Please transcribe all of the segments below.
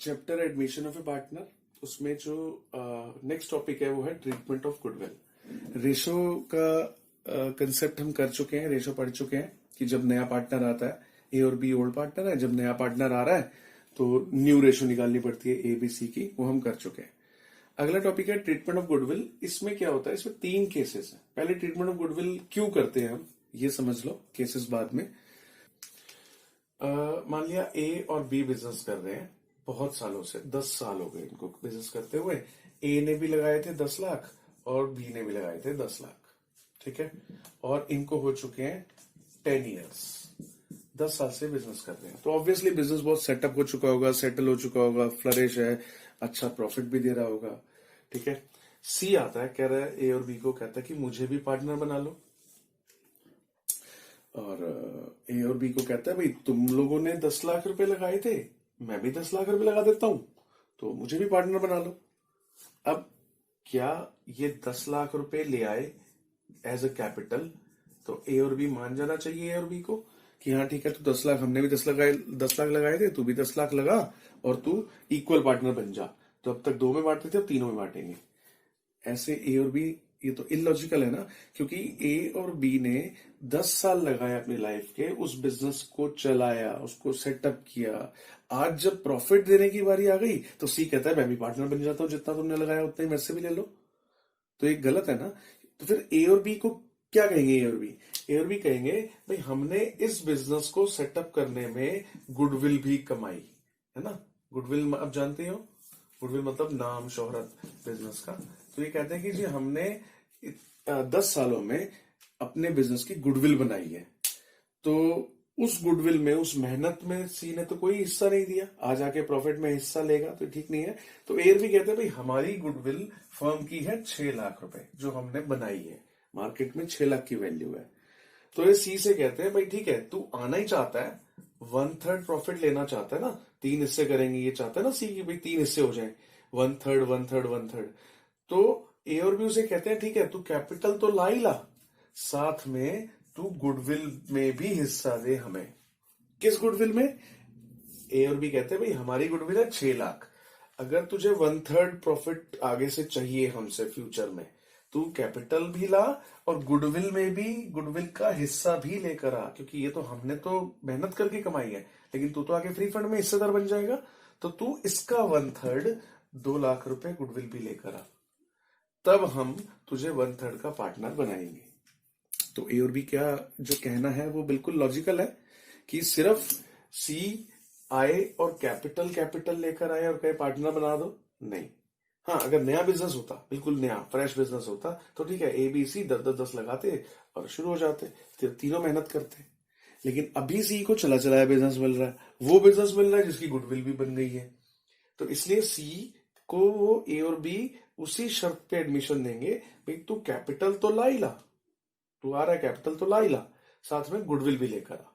Chapter admission of A partner, उसमें जो next topic है वो है ट्रीटमेंट ऑफ गुडविल। रेशो का कंसेप्ट हम कर चुके हैं, रेशो पढ़ चुके हैं कि जब नया पार्टनर आता है, ए और बी ओल्ड पार्टनर है, जब नया पार्टनर आ रहा है तो न्यू रेशो निकालनी पड़ती है ए बी सी की, वो हम कर चुके हैं। अगला टॉपिक है ट्रीटमेंट ऑफ गुडविल। इसमें क्या होता है, इसमें 3 केसेस है। पहले ट्रीटमेंट ऑफ गुडविल क्यों करते हैं हम, ये समझ लो, केसेस बाद में। मान लिया ए और बी बिजनेस कर रहे हैं बहुत सालों से, 10 साल हो गए इनको बिजनेस करते हुए। ए ने भी लगाए थे 10 लाख और बी ने भी लगाए थे 10 लाख, ठीक है। और इनको हो चुके हैं 10 ईयर्स, 10 साल से बिजनेस कर रहे हैं। तो ऑब्वियसली बिजनेस बहुत सेटअप हो चुका होगा, सेटल हो चुका होगा, फ्लरिश है, अच्छा प्रॉफिट भी दे रहा होगा, ठीक है। सी आता है, कह रहा है ए और बी को, कहता है कि मुझे भी पार्टनर बना लो। और ए और बी को कहता है भाई तुम लोगों ने 10 लाख रुपए लगाए थे, मैं भी 10 लाख रुपए लगा देता हूं, तो मुझे भी पार्टनर बना लो। अब क्या ये 10 लाख रुपए ले आए एज अ कैपिटल, तो ए और बी मान जाना चाहिए ए और बी को कि हाँ ठीक है, तू 10 लाख, हमने भी 10 लाख लगाए थे, तू भी 10 लाख लगा और तू इक्वल पार्टनर बन जा। तो अब तक 2 में बांटते थे, अब 3 में बांटेंगे। ऐसे ए और बी, ये तो इलॉजिकल है ना, क्योंकि ए और बी ने 10 साल लगाए अपनी लाइफ के, उस बिजनेस को चलाया, उसको सेटअप किया। आज जब प्रॉफिट देने की बारी आ गई तो सी कहता है मैं भी पार्टनर बन जाता हूं, जितना तुमने लगाया उतना ही मेरे से भी ले लो। तो ये गलत है ना। तो फिर ए और बी को क्या कहेंगे, ए और बी कहेंगे भाई हमने इस बिजनेस को सेटअप करने में गुडविल भी कमाई है ना। गुडविल अब जानते हो, गुडविल मतलब नाम, शोहरत बिजनेस का। तो ये कहते हैं कि जी हमने 10 सालों में अपने बिजनेस की गुडविल बनाई है। तो उस गुडविल में, उस मेहनत में सी ने तो कोई हिस्सा नहीं दिया, आज आके प्रॉफिट में हिस्सा लेगा तो ठीक नहीं है। तो एयर भी कहते हैं भाई हमारी गुडविल फर्म की है 6 लाख रुपए, जो हमने बनाई है, मार्केट में 6 लाख की वैल्यू है। तो ये सी से कहते हैं भाई ठीक है, तू आना ही चाहता है, 1/3 प्रॉफिट लेना चाहता है ना, 3 हिस्से करेंगे ये चाहता है ना सी की भाई 3 हिस्से हो जाए, 1/3 1/3 1/3। तो ए और बी उसे कहते हैं ठीक है, तू कैपिटल तो ला ही ला, साथ में तू गुडविल में भी हिस्सा दे हमें। किस गुडविल में? ए और बी कहते हैं भाई हमारी गुडविल है 6 लाख, अगर तुझे 1/3 प्रॉफिट आगे से चाहिए हमसे फ्यूचर में, तू कैपिटल भी ला और गुडविल में भी, गुडविल का हिस्सा भी लेकर आ, क्योंकि ये तो हमने तो मेहनत करके कमाई है, लेकिन तू तो आगे फ्री फंड में हिस्सेदार बन जाएगा। तो तू इसका 1/3 2 लाख रुपए गुडविल भी लेकर आ, तब हम तुझे 1/3 का पार्टनर बनाएंगे। तो ए और बी क्या जो कहना है वो बिल्कुल लॉजिकल है कि सिर्फ सी आए और कैपिटल कैपिटल लेकर आए और कहे पार्टनर बना दो, नहीं। हाँ, अगर नया बिजनेस होता, बिल्कुल नया फ्रेश बिजनेस होता, तो ठीक है, ए बी सी 10-10 लगाते और शुरू हो जाते, फिर तीनों मेहनत करते। लेकिन अभी सी को चला चलाया बिजनेस मिल रहा है, वो बिजनेस मिल रहा है जिसकी गुडविल भी बन गई है। तो इसलिए सी को वो ए और बी उसी शर्त पे एडमिशन देंगे, भाई तू कैपिटल तो ला ही ला, तू आ रहा है कैपिटल तो ला ही ला, साथ में गुडविल भी लेकर आ,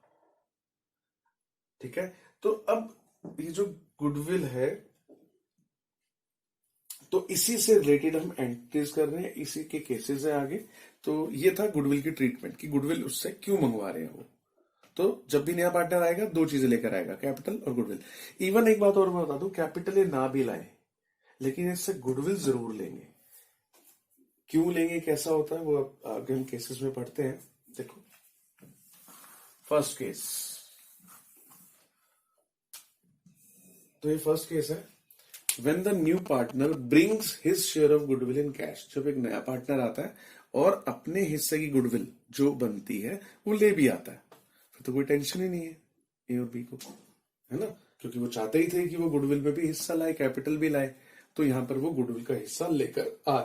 ठीक है। तो अब ये जो गुडविल है, तो इसी से रिलेटेड हम एंट्रीज कर रहे हैं, इसी के केसेस है आगे। तो ये था गुडविल की ट्रीटमेंट कि गुडविल उससे क्यों मंगवा रहे हैं वो। तो जब भी नया पार्टनर आएगा 2 चीजें लेकर आएगा, कैपिटल और गुडविल। इवन एक बात और मैं बता दूं, कैपिटल ये ना भी लाए लेकिन इससे गुडविल जरूर लेंगे। क्यों लेंगे, कैसा होता है, वो आगे हम केसेस में पढ़ते हैं। देखो फर्स्ट केस, तो ये फर्स्ट केस है, when the new partner brings his share of goodwill in cash. जब एक नया पार्टनर आता है और अपने हिस्से की गुडविल जो बनती है वो ले भी आता है, फिर तो कोई टेंशन ही नहीं है ए और बी को, है ना, क्योंकि वो चाहते ही थे कि वो गुडविल में भी हिस्सा लाए, कैपिटल भी लाए। तो यहां पर वो गुडविल का हिस्सा लेकर आ।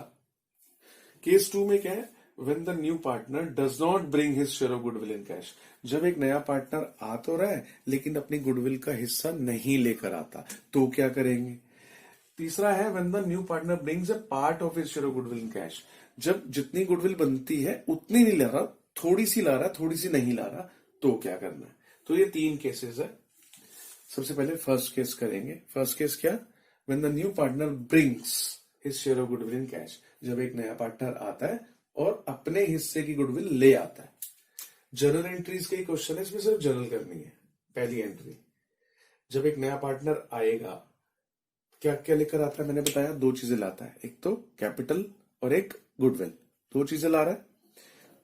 केस 2 में क्या है, when the new partner does not bring his share of goodwill in cash. जब एक नया पार्टनर आ तो रहा है लेकिन अपनी गुडविल का हिस्सा नहीं लेकर आता, तो क्या करेंगे। तीसरा है, when the new partner brings a part of his share of goodwill in cash. जब जितनी गुडविल बनती है उतनी नहीं ला रहा, थोड़ी सी ला रहा, थोड़ी सी नहीं ला रहा, तो क्या करना है। तो ये 3 केसेस है। सबसे पहले फर्स्ट केस करेंगे। फर्स्ट केस क्या, when the new partner brings his share of goodwill in cash. जब एक नया पार्टनर आता है और अपने हिस्से की गुडविल ले आता है। जर्नल एंट्रीज के क्वेश्चन है, इसमें सिर्फ जर्नल करनी है। पहली एंट्री, जब एक नया पार्टनर आएगा क्या क्या लेकर आता है, मैंने बताया दो चीजें लाता है, एक तो कैपिटल और एक गुडविल, दो चीजें ला रहा है।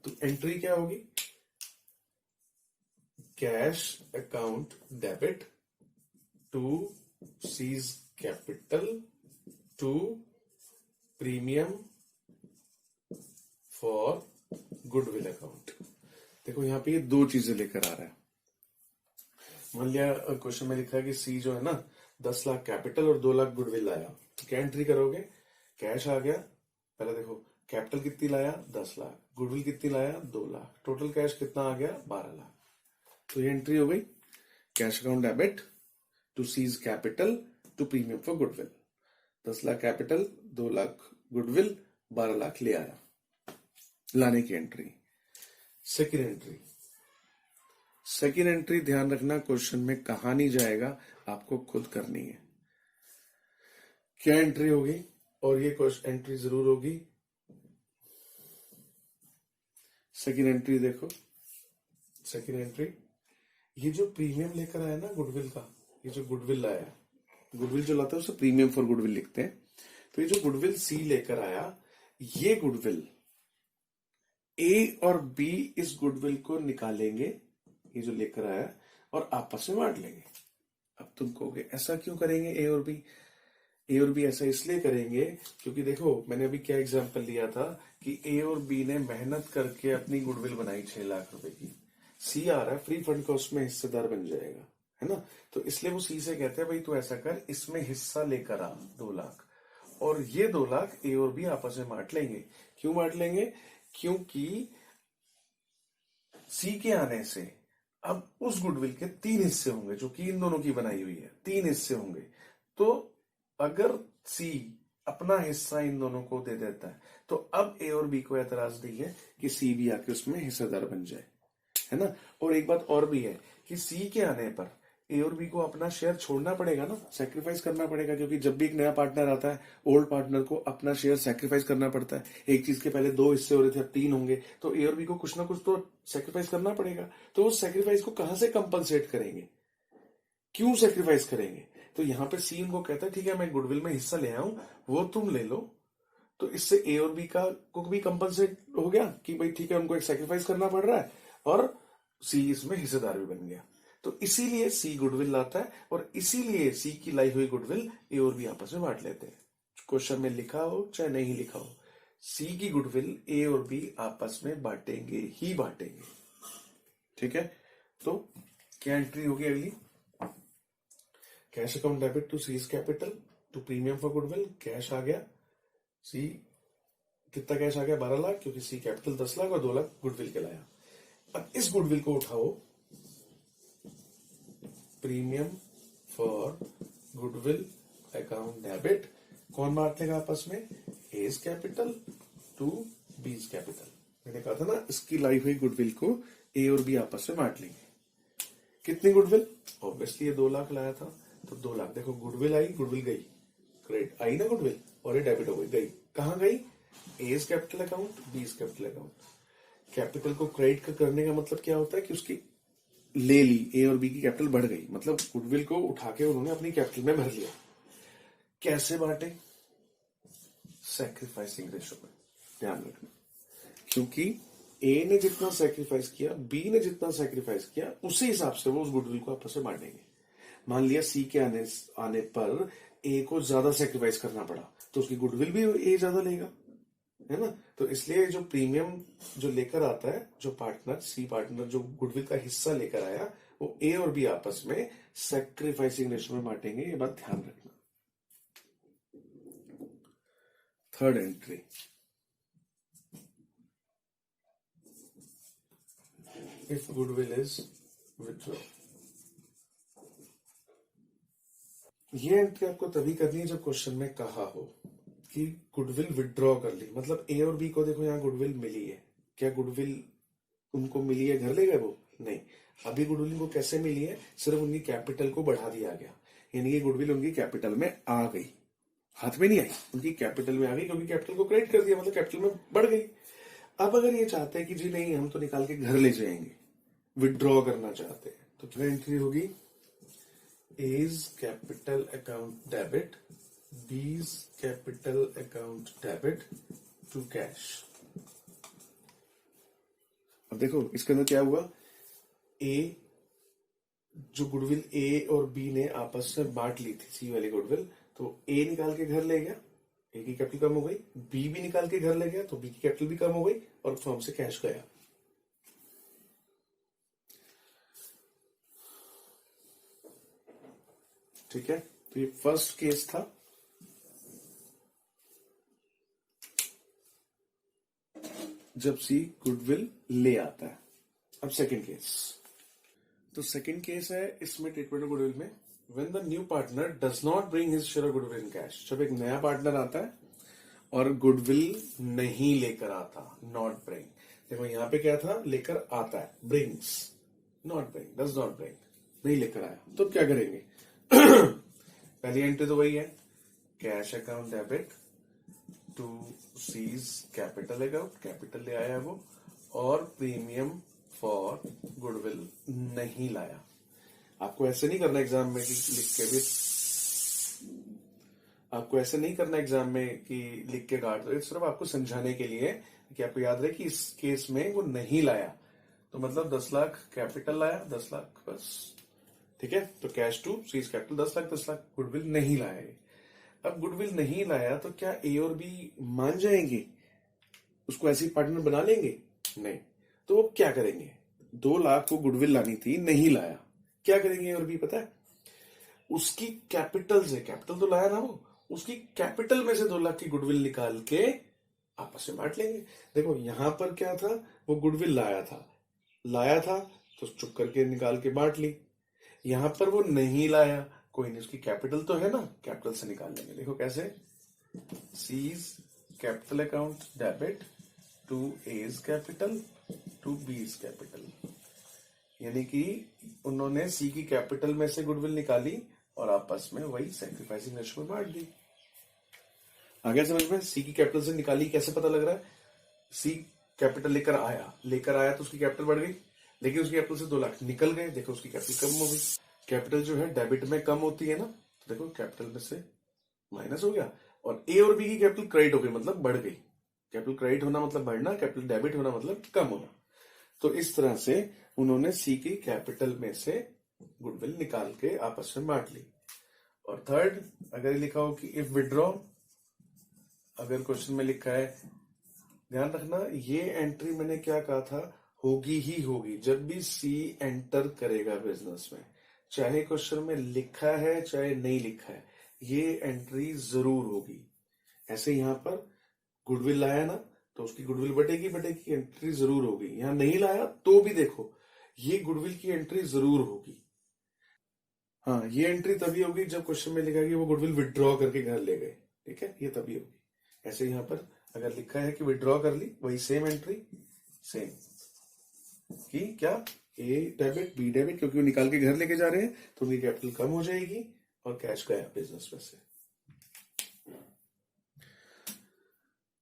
तो एंट्री क्या होगी, cash account debit to C's capital to premium for goodwill account. देखो यहां पे ये दो चीजें लेकर आ रहा है। मान लिया क्वेश्चन में लिखा है कि सी जो है ना 10 लाख कैपिटल और 2 लाख गुडविल लाया, तो क्या एंट्री करोगे, कैश आ गया, पहले देखो कैपिटल कितनी लाया 10 लाख, गुडविल कितनी लाया 2 लाख, टोटल कैश कितना आ गया 12 लाख। तो ये एंट्री हो गई, cash account debit to C's capital to premium for goodwill. 10 lakh capital, 2 lakh goodwill, 12 lakh ले आया, लाने की एंट्री। सेकेंड एंट्री ध्यान रखना क्वेश्चन में कहां नहीं जाएगा, आपको खुद करनी है। क्या एंट्री होगी, और ये क्वेश्चन एंट्री जरूर होगी। सेकेंड एंट्री देखो, सेकेंड एंट्री ये जो प्रीमियम लेकर आया ना गुडविल का, ये जो गुडविल लाया, गुडविल जो लाता है उसे प्रीमियम फॉर गुडविल लिखते हैं। तो ये जो गुडविल सी लेकर आया, ये गुडविल ए और बी इस गुडविल को निकालेंगे, ये जो लेकर आया, और आपस में बांट लेंगे। अब तुम कहोगे ऐसा क्यों करेंगे ए और बी, ए और बी ऐसा इसलिए करेंगे क्योंकि देखो मैंने अभी क्या एग्जांपल लिया था कि ए और बी ने मेहनत करके अपनी गुडविल बनाई 6 लाख रुपए की, सी आ रहा है फ्री फंड का, उसमें हिस्सेदार बन जाएगा, है ना। तो इसलिए वो सी से कहते हैं भाई तू ऐसा कर, इसमें हिस्सा लेकर आ 2 लाख, और ये 2 लाख ए और बी आपस में बांट लेंगे। क्यों बांट लेंगे, क्योंकि सी के आने से अब उस गुडविल के 3 हिस्से होंगे जो कि इन दोनों की बनाई हुई है, 3 हिस्से होंगे। तो अगर सी अपना हिस्सा इन दोनों को दे देता है तो अब ए और बी को एतराज नहीं है कि सी भी आके उसमें हिस्सेदार बन जाए, है ना। और एक बात और भी है कि सी के आने पर ए और बी को अपना शेयर छोड़ना पड़ेगा ना, सेक्रीफाइस करना पड़ेगा, क्योंकि जब भी एक नया पार्टनर आता है ओल्ड पार्टनर को अपना शेयर सेक्रीफाइस करना पड़ता है। एक चीज के पहले 2 हिस्से हो रहे थे, अब 3 होंगे, तो ए और बी को कुछ ना कुछ तो सेक्रीफाइस करना पड़ेगा। तो उस सेक्रीफाइस को कहां से कंपनसेट करेंगे, क्यों सेक्रीफाइस करेंगे। तो यहां पे सी उनको कहता है ठीक है मैं गुडविल में हिस्सा ले आऊं, वो तुम ले लो। तो इससे ए और बी का को भी कंपनसेट हो गया कि भाई ठीक है उनको एक सेक्रीफाइस करना पड़ रहा है, और सी इसमें हिस्सेदार भी बन गया। तो इसीलिए सी गुडविल लाता है, और इसीलिए सी की लाई हुई गुडविल ए और बी आपस में बांट लेते हैं। क्वेश्चन में लिखा हो चाहे नहीं लिखा हो, सी की गुडविल ए और बी आपस में बांटेंगे ही बांटेंगे, ठीक है। तो क्या एंट्री होगी अगली, cash account debit to C's capital to premium for goodwill. Cash आ गया, सी कितना कैश आ गया 12 लाख, क्योंकि सी कैपिटल 10 लाख और 2 लाख गुडविल के लाया। अब इस गुडविल को उठाओ premium for goodwill account debit, कौन बांट लेगा आपस में, A's capital to B's capital. मैंने कहा था ना इसकी लाई हुई गुडविल को ए और बी आपस में बांट लेंगे। कितनी गुडविल, ऑब्वियसली ये 2 लाख लाया था, तो 2 लाख, देखो गुडविल आई, गुडविल गई, क्रेडिट आई ना गुडविल, और ये डेबिट हो गई, कहां गई, A's capital account B's capital account. Capital को क्रेडिट करने का मतलब क्या होता है कि उसकी ले ली, ए और बी की कैपिटल बढ़ गई, मतलब गुडविल को उठा के उन्होंने अपनी कैपिटल में भर लिया। कैसे बांटे, सैक्रिफाइसिंग रेशो में, ध्यान रखना, क्योंकि ए ने जितना सैक्रिफाइस किया, बी ने जितना सैक्रिफाइस किया, उसी हिसाब से वो उस गुडविल को आपस में बांटेंगे। मान लिया सी के आने पर ए को ज्यादा सैक्रिफाइस करना पड़ा, तो उसकी गुडविल भी ए ज्यादा लेगा, है ना। तो इसलिए जो प्रीमियम जो लेकर आता है, जो पार्टनर सी पार्टनर जो गुडविल का हिस्सा लेकर आया, वो ए और बी आपस में सैक्रिफाइसिंग रेशो में बांटेंगे, ये बात ध्यान रखना। Third entry, if goodwill is withdraw. ये एंट्री आपको तभी करनी है जब क्वेश्चन में कहा हो कि गुडविल विड्रॉ कर ली, मतलब ए और बी को देखो यहाँ गुडविल मिली है, क्या गुडविल उनको मिली है घर ले गए वो, नहीं, अभी गुडविल उनको कैसे मिली है, सिर्फ उनकी कैपिटल को बढ़ा दिया गया, यानी कि गुडविल उनकी कैपिटल में आ गई, हाथ में नहीं आई, उनकी कैपिटल में आ गई, क्योंकि कैपिटल को क्रेडिट कर दिया, मतलब कैपिटल में बढ़ गई। अब अगर ये चाहते हैं कि जी नहीं हम तो निकाल के घर ले जाएंगे, विड्रॉ करना चाहते हैं, तो क्या एंट्री होगी, A's capital account debit B's capital account debit to cash. अब देखो इसके अंदर क्या हुआ, ए जो गुडविल ए और बी ने आपस में बांट ली थी, सी वाली गुडविल, तो ए निकाल के घर ले गया, ए की कैपिटल कम हो गई, बी भी निकाल के घर ले गया तो बी की कैपिटल भी कम हो गई और फर्म से कैश गया। ठीक है, तो ये फर्स्ट केस था। जब सी गुडविल ले आता है। अब सेकंड केस, तो सेकंड केस है इसमें ट्रीटमेंट ऑफ गुडविल में, when the new partner does not bring his share of goodwill in cash. जब एक नया पार्टनर आता है और गुडविल नहीं लेकर आता, नॉट ब्रिंग। देखो यहां पे क्या था, लेकर आता है, brings, not bring, does not bring, नहीं लेकर आया, तो क्या करेंगे? पहली एंट्री तो वही है, cash account debit to C's capital account, capital ले आया वो, और प्रीमियम फॉर गुडविल नहीं लाया। आपको ऐसे नहीं करना एग्जाम में कि लिख के भी, आपको ऐसे नहीं करना एग्जाम में कि लिख के काट दो, सिर्फ आपको समझाने के लिए कि आपको याद रहे कि इस केस में वो नहीं लाया, तो मतलब 10 लाख कैपिटल लाया, 10 लाख बस। ठीक है, तो cash to C's capital 10 lakh, 10 lakh goodwill नहीं लाया। अब गुडविल नहीं लाया तो क्या ए और बी मान जाएंगे, उसको ऐसी पार्टनर बना लेंगे? नहीं। तो वो क्या करेंगे, 2 लाख को गुडविल लानी थी, नहीं लाया, क्या करेंगे ए और बी पता है? उसकी कैपिटल से, कैपिटल तो लाया ना वो, उसकी कैपिटल में से 2 लाख की गुडविल निकाल के आपस में बांट लेंगे। देखो यहां पर क्या था, वो गुडविल लाया था तो चुप करके निकाल के बांट ली। यहां पर वो नहीं लाया, कोई नहीं, उसकी कैपिटल तो है ना, कैपिटल से निकाल लेंगे। देखो कैसे, C's capital account debit to A's capital to B's capital, यानी कि उन्होंने सी की कैपिटल में से गुडविल निकाली और आपस में वही सैक्रिफाइसिंग रेशियो में बांट दी। आगे समझ में, सी की कैपिटल से निकाली कैसे पता लग रहा है? सी कैपिटल लेकर आया तो उसकी कैपिटल बढ़ गई, लेकिन उसकी कैपिटल से 2 लाख निकल गए, देखो उसकी कैपिटल कम हो गई। कैपिटल जो है डेबिट में कम होती है ना, तो देखो कैपिटल में से माइनस हो गया, और ए और बी की कैपिटल क्रेडिट हो गई, मतलब बढ़ गई। कैपिटल क्रेडिट होना मतलब बढ़ना, कैपिटल डेबिट होना मतलब कम होना। तो इस तरह से उन्होंने सी की कैपिटल में से गुडविल निकाल के आपस में बांट ली। और थर्ड, अगर लिखा हो कि इफ विड्रॉ, अगर क्वेश्चन में लिखा है, ध्यान रखना ये एंट्री मैंने क्या कहा था, होगी ही होगी जब भी सी एंटर करेगा बिजनेस में, चाहे क्वेश्चन में लिखा है चाहे नहीं लिखा है, ये एंट्री जरूर होगी। ऐसे यहां पर गुडविल लाया ना, तो उसकी गुडविल बटेगी, एंट्री जरूर होगी। यहां नहीं लाया तो भी देखो ये गुडविल की एंट्री जरूर होगी। हाँ, ये एंट्री तभी होगी जब क्वेश्चन में लिखा है कि वो गुडविल विड्रॉ करके घर ले गए। ठीक है, ये तभी होगी। ऐसे यहां पर अगर लिखा है कि विड्रॉ कर ली, वही सेम एंट्री, सेम कि क्या, ए डेबिट बी डेबिट, क्योंकि वो निकाल के घर लेके जा रहे हैं तो उनकी कैपिटल कम हो जाएगी और कैश गया बिजनेस में से।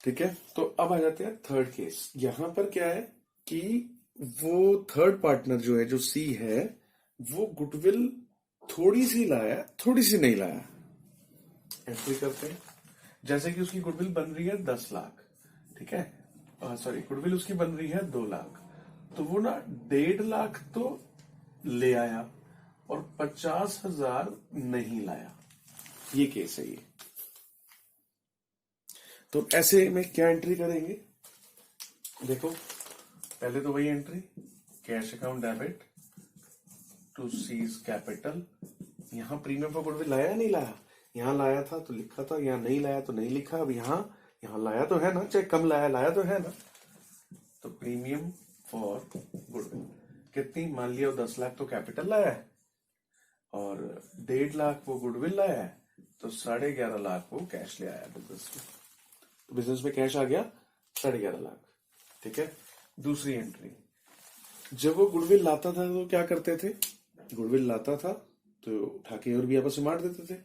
ठीक है, तो अब आ जाते हैं थर्ड केस। यहां पर क्या है कि वो थर्ड पार्टनर जो है, जो सी है, वो गुडविल थोड़ी सी लाया, थोड़ी सी नहीं लाया। एंट्री करते हैं, जैसे कि उसकी गुडविल बन रही है 10 लाख, ठीक है, सॉरी गुडविल उसकी बन रही है 2 लाख, तो वो ना 1.5 लाख तो ले आया और 50,000 नहीं लाया। ये केस है ये। तो ऐसे में क्या एंट्री करेंगे, देखो पहले तो वही entry, cash account debit to C's capital. यहां प्रीमियम फॉर गुडविल लाया नहीं लाया, यहां लाया था तो लिखा था, यहां नहीं लाया तो नहीं लिखा। अब यहां लाया तो है ना, चाहे कम लाया तो है ना, तो प्रीमियम फॉर गुडविल कितनी, मान लिया 10 लाख तो कैपिटल लाया है और 1.5 लाख वो गुडविल लाया है, तो 11.5 लाख वो कैश ले आया बिजनेस में। तो बिजनेस में कैश आ गया 11.5 लाख। ठीक है, दूसरी एंट्री, जब वो गुडविल लाता था तो क्या करते थे, गुडविल लाता था तो उठा के और भी आपस में बांट देते थे,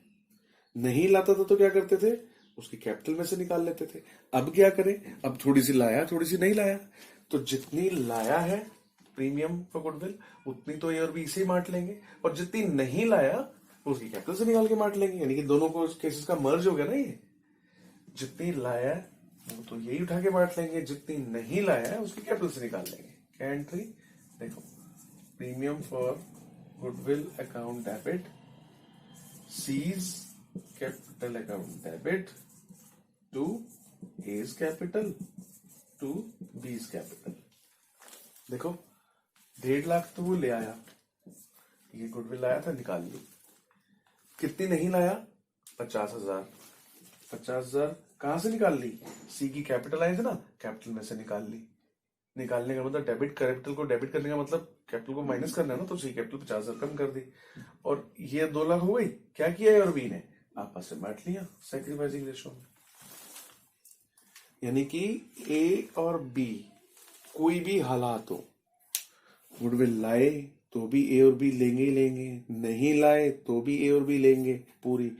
नहीं लाता था तो क्या करते थे, उसकी कैपिटल में से निकाल लेते थे। अब क्या करें, अब थोड़ी सी लाया थोड़ी सी नहीं लाया, तो जितनी लाया है प्रीमियम फॉर गुडविल उतनी तो ए और बी से बांट लेंगे, और जितनी नहीं लाया उसकी कैपिटल से निकाल के बांट लेंगे, यानी कि दोनों को केसेस का मर्ज हो गया ना। ये जितनी लाया है वो तो यही उठा के बांट लेंगे, जितनी नहीं लाया है उसकी कैपिटल से निकाल लेंगे। क्या एंट्री देखो, premium for goodwill account debit, C's capital account debit to A's capital to B's capital. देखो 1.5 लाख तो वो ले आया, ये गुडविल लाया था, निकाल ली। कितनी नहीं लाया? 50,000। 50,000 कहां से निकाल ली? सी की कैपिटल आई थी ना, कैपिटल में से निकाल ली। निकालने का मतलब डेबिट, कैपिटल को डेबिट करने का मतलब कैपिटल को माइनस करना है ना, तो सी कैपिटल 50,000 कम कर दी। और ये 2 लाख हो गई। क्या किया ए और बी ने? आपस में बांट लिया सैक्रिफाइसिंग रेशो में। यानी कि ए और बी कोई भी हालात हो, गुडविल लाए तो भी ए और बी लेंगे ही लेंगे, नहीं लाए तो भी ए और बी लेंगे पूरी।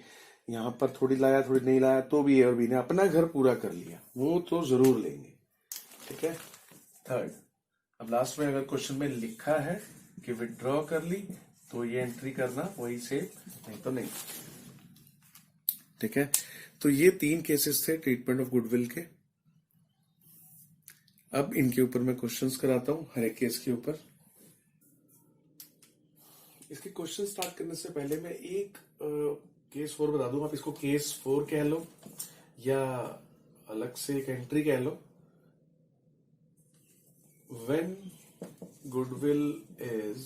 यहां पर थोड़ी लाया थोड़ी नहीं लाया तो भी ए और बी ने अपना घर पूरा कर लिया, वो तो जरूर लेंगे। ठीक है। थर्ड, अब लास्ट में अगर क्वेश्चन में लिखा है कि विथड्रॉ कर ली तो ये एंट्री करना वही से, नहीं तो नहीं। ठीक है। तो ये 3 केसेस थे ट्रीटमेंट ऑफ गुडविल के। अब इनके ऊपर मैं क्वेश्चंस कराता हूं, हर एक केस के ऊपर। इसके क्वेश्चन स्टार्ट करने से पहले मैं एक केस 4 बता दूं। आप इसको केस 4 कह लो या अलग से एक एंट्री कह लो। When goodwill is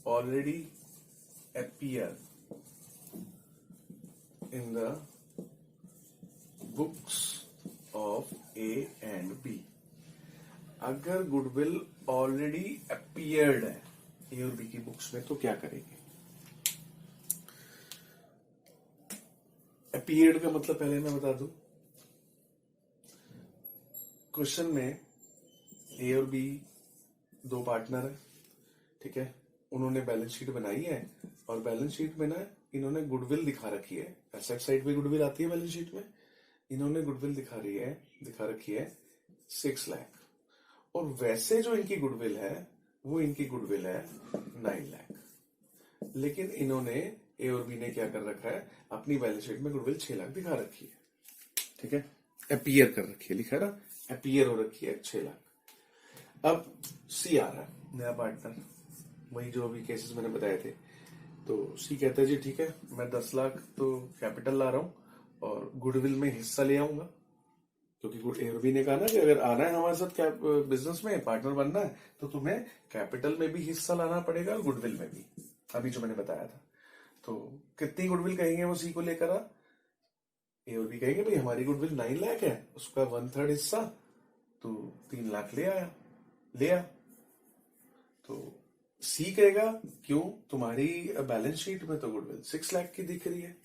already appear in the books of A and B, अगर गुडविल ऑलरेडी अपीयर्ड है ए और बी की बुक्स में तो क्या करेंगे? अपीयर्ड का मतलब पहले मैं बता दूं। क्वेश्चन में ए और बी 2 पार्टनर है, ठीक है। उन्होंने बैलेंस शीट बनाई है और बैलेंस शीट में ना इन्होंने गुडविल दिखा रखी है। एसेट साइड पे गुडविल आती है बैलेंस शीट में, इन्होंने गुडविल दिखा रखी है 6 लाख। और वैसे जो इनकी गुडविल है वो इनकी गुडविल है 9 लाख। लेकिन इन्होंने ए और बी ने क्या कर रखा है, अपनी बैलेंस शीट में गुडविल 6 लाख दिखा रखी है। ठीक है, अपीयर कर रखी है, लिखा है ना, अपीयर हो रखी है 6 लाख। अब सी आ रहा है नया पार्टनर, वही जो अभी केसेस मैंने बताए थे। तो सी कहता है जी ठीक है, मैं 10 लाख तो कैपिटल ला रहा हूं और गुडविल में हिस्सा ले आऊंगा, क्योंकि ए और बी ने कहा ना कि अगर आना है हमारे साथ बिजनेस में पार्टनर बनना है तो तुम्हें कैपिटल में भी हिस्सा लाना पड़ेगा और गुडविल में भी, अभी जो मैंने बताया था। तो कितनी गुडविल कहेंगे वो सी को लेकर आ, ए और बी कहेंगे भाई हमारी गुडविल 9 लाख है, उसका 1/3 हिस्सा, तो 3 लाख ले आ। तो सी कहेगा क्यों, तुम्हारी बैलेंस शीट में तो गुडविल 6 लाख की दिख रही है,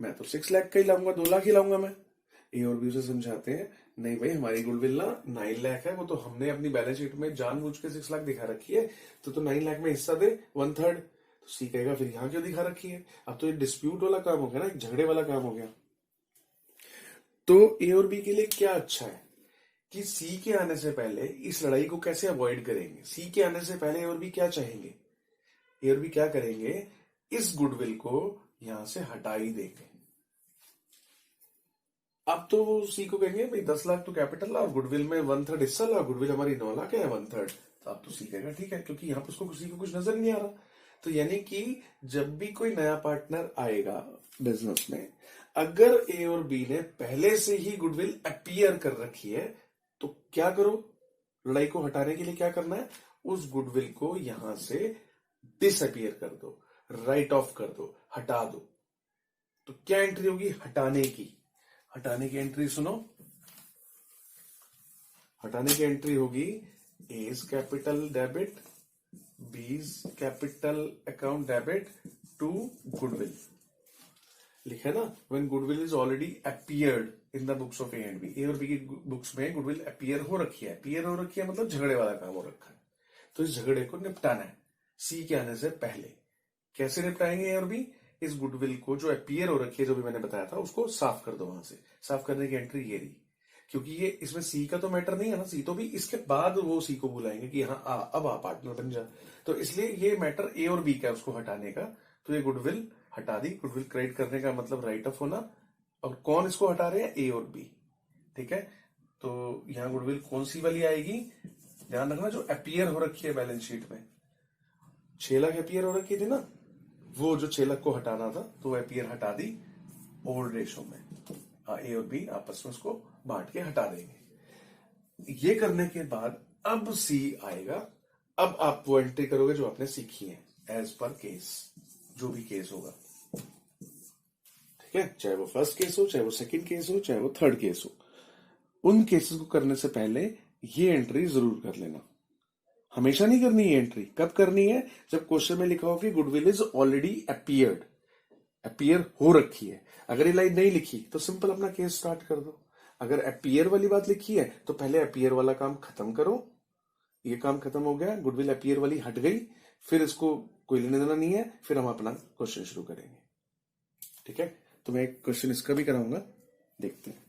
मैं तो 6 लाख का ही लाऊंगा, 2 लाख ही लाऊंगा मैं। ए और बी उसे समझाते हैं नहीं भाई हमारी गुडविल ना 9 लाख है, वो तो हमने अपनी बैलेंस शीट में जानबूझ के 6 लाख दिखा रखी है, तो 9 लाख में हिस्सा दे 1/3। तो सी कहेगा फिर यहां क्यों दिखा रखी है? अब तो ये डिस्प्यूट वाला काम हो गया ना, एक झगड़े वाला काम हो गया। तो ए और बी के लिए क्या अच्छा है कि सी के आने से पहले इस लड़ाई को कैसे अवॉइड करेंगे। सी के आने से पहले ए और बी क्या चाहेंगे, ए और बी क्या करेंगे, इस गुडविल को यहां से हटा ही देंगे। अब तो वो सी को कहेंगे भाई 10 लाख तो कैपिटल ला और गुडविल में 1/3 हिस्सा ला, गुडविल हमारी 9 लाख है 1/3। तो अब तो सी कहेगा ठीक है, क्योंकि यहां पर उसको किसी को कुछ नजर नहीं आ रहा। तो यानी कि जब भी कोई नया पार्टनर आएगा बिजनेस में, अगर ए और बी ने पहले से ही गुडविल अपीयर कर रखी है तो क्या करो, लड़ाई को हटाने के लिए क्या करना है, उस गुडविल को यहां से डिसअपीयर कर दो, राइट ऑफ कर दो, हटा दो। तो क्या एंट्री होगी हटाने की? हटाने की एंट्री सुनो, हटाने की एंट्री होगी A's capital debit, B's capital account debit to goodwill. लिखा है ना, when goodwill is already appeared in the books of A and B. A और बी की बुक्स में गुडविल अपीयर हो रखी है, अपीयर हो रखी है मतलब झगड़े वाला काम हो रखा है। तो इस झगड़े को निपटाना है सी के आने से पहले। कैसे निपटाएंगे ए और बी? इस गुडविल को जो अपीयर हो रखी है, जो भी मैंने बताया था, उसको साफ कर दो वहां से। साफ करने की एंट्री ये रही, क्योंकि ये इसमें सी का तो मैटर नहीं है ना, सी तो भी इसके बाद वो सी को बुलाएंगे कि हाँ अब आ पार्टनर बन जा। तो इसलिए ये मैटर ए और बी का, उसको हटाने का। तो ये गुडविल हटा दी। गुडविल क्रिएट करने का मतलब राइट ऑफ होना, और कौन इसको हटा रहे हैं, ए और बी। ठीक है, तो यहां गुडविल कौन सी वाली आएगी, ध्यान रखना, जो अपीयर हो रखी है बैलेंस शीट में। 6 लाख अपीयर हो रखी थी ना, वो जो 6 लाख को हटाना था, तो अपीयर हटा दी ओल्ड रेशो में। ए और बी आपस में उसको बांट के हटा देंगे। ये करने के बाद अब सी आएगा। अब आप वो एंट्री करोगे जो आपने सीखी है, एज पर केस, जो भी केस होगा। ठीक है, चाहे वो फर्स्ट केस हो, चाहे वो सेकंड केस हो, चाहे वो थर्ड केस हो, उन केसेस को करने से पहले ये एंट्री जरूर कर लेना। हमेशा नहीं करनी है एंट्री। कब करनी है, जब क्वेश्चन में लिखा हो कि goodwill is already appeared, appear हो रखी है। अगर ये लाइन नहीं लिखी तो सिंपल अपना केस स्टार्ट कर दो। अगर अपीयर वाली बात लिखी है तो पहले अपीयर वाला काम खत्म करो। ये काम खत्म हो गया, गुडविल अपीयर वाली हट गई, फिर इसको कोई लेने देना नहीं है, फिर हम अपना क्वेश्चन शुरू करेंगे। ठीक है, तो मैं एक क्वेश्चन इसका भी कराऊंगा, देखते हैं।